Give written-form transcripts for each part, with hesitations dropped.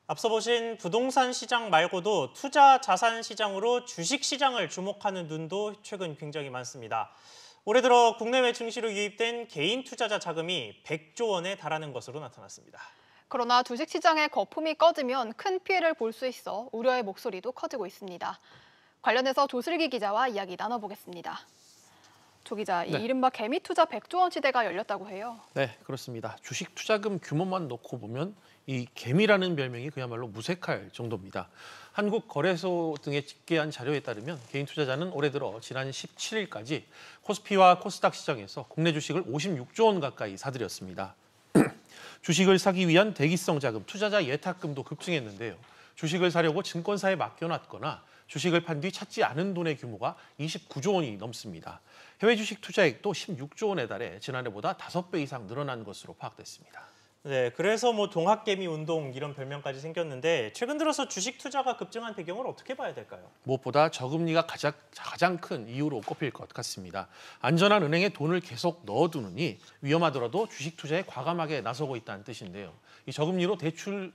앞서 보신 부동산 시장 말고도 투자 자산 시장으로 주식 시장을 주목하는 눈도 최근 굉장히 많습니다. 올해 들어 국내외 증시로 유입된 개인 투자자 자금이 100조 원에 달하는 것으로 나타났습니다. 그러나 주식시장의 거품이 꺼지면 큰 피해를 볼 수 있어 우려의 목소리도 커지고 있습니다. 관련해서 조슬기 기자와 이야기 나눠보겠습니다. 조 기자, 이 이른바 개미 투자 100조 원 시대가 열렸다고 해요. 네, 그렇습니다. 주식 투자금 규모만 놓고 보면 이 개미라는 별명이 그야말로 무색할 정도입니다. 한국거래소 등에 집계한 자료에 따르면 개인 투자자는 올해 들어 지난 17일까지 코스피와 코스닥 시장에서 국내 주식을 56조 원 가까이 사들였습니다. 주식을 사기 위한 대기성 자금, 투자자 예탁금도 급증했는데요. 주식을 사려고 증권사에 맡겨놨거나 주식을 판 뒤 찾지 않은 돈의 규모가 29조 원이 넘습니다. 해외 주식 투자액도 16조 원에 달해 지난해보다 5배 이상 늘어난 것으로 파악됐습니다. 네, 그래서 동학개미 운동 이런 별명까지 생겼는데 최근 들어서 주식 투자가 급증한 배경을 어떻게 봐야 될까요? 무엇보다 저금리가 가장 큰 이유로 꼽힐 것 같습니다. 안전한 은행에 돈을 계속 넣어두느니 위험하더라도 주식 투자에 과감하게 나서고 있다는 뜻인데요. 이 저금리로 대출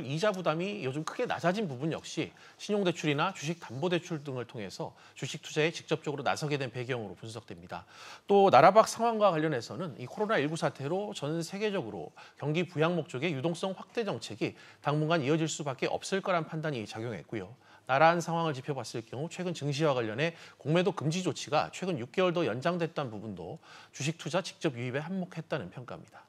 이자 부담이 요즘 크게 낮아진 부분 역시 신용대출이나 주식담보대출 등을 통해서 주식 투자에 직접적으로 나서게 된 배경으로 분석됩니다. 또 나라 밖 상황과 관련해서는 이 코로나19 사태로 전 세계적으로 경기 부양 목적의 유동성 확대 정책이 당분간 이어질 수밖에 없을 거란 판단이 작용했고요. 나라한 상황을 지켜봤을 경우 최근 증시와 관련해 공매도 금지 조치가 최근 6개월 더 연장됐다는 부분도 주식 투자 직접 유입에 한몫했다는 평가입니다.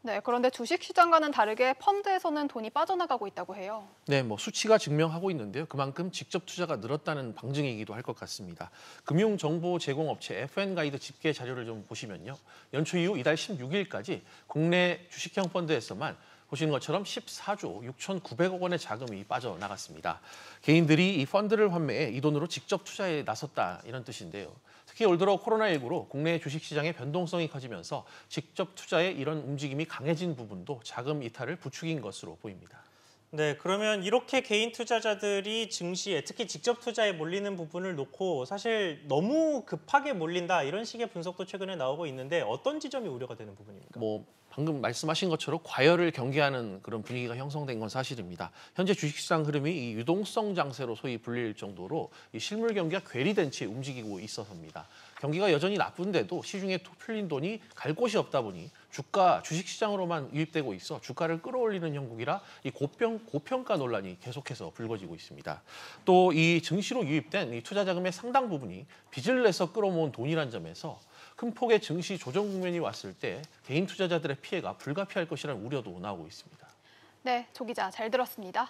네, 그런데 주식시장과는 다르게 펀드에서는 돈이 빠져나가고 있다고 해요. 네, 수치가 증명하고 있는데요. 그만큼 직접 투자가 늘었다는 방증이기도 할 것 같습니다. 금융정보제공업체 FN가이드 집계 자료를 좀 보시면요. 연초 이후 이달 16일까지 국내 주식형 펀드에서만 보시는 것처럼 14조 6,900억 원의 자금이 빠져나갔습니다. 개인들이 이 펀드를 환매해 이 돈으로 직접 투자에 나섰다 이런 뜻인데요. 특히 올 들어 코로나19로 국내 주식시장의 변동성이 커지면서 직접 투자에 이런 움직임이 강해진 부분도 자금 이탈을 부추긴 것으로 보입니다. 네, 그러면 이렇게 개인 투자자들이 증시에 특히 직접 투자에 몰리는 부분을 놓고 사실 너무 급하게 몰린다 이런 식의 분석도 최근에 나오고 있는데 어떤 지점이 우려가 되는 부분입니까? 방금 말씀하신 것처럼 과열을 경계하는 그런 분위기가 형성된 건 사실입니다. 현재 주식시장 흐름이 이 유동성 장세로 소위 불릴 정도로 이 실물 경기가 괴리된 채 움직이고 있어서입니다. 경기가 여전히 나쁜데도 시중에 풀린 돈이 갈 곳이 없다 보니 주식시장으로만 유입되고 있어 주가를 끌어올리는 형국이라 이 고평가 논란이 계속해서 불거지고 있습니다. 또 이 증시로 유입된 이 투자 자금의 상당 부분이 빚을 내서 끌어모은 돈이란 점에서 큰 폭의 증시 조정 국면이 왔을 때 개인 투자자들의 피해가 불가피할 것이라는 우려도 나오고 있습니다. 네, 조 기자 잘 들었습니다.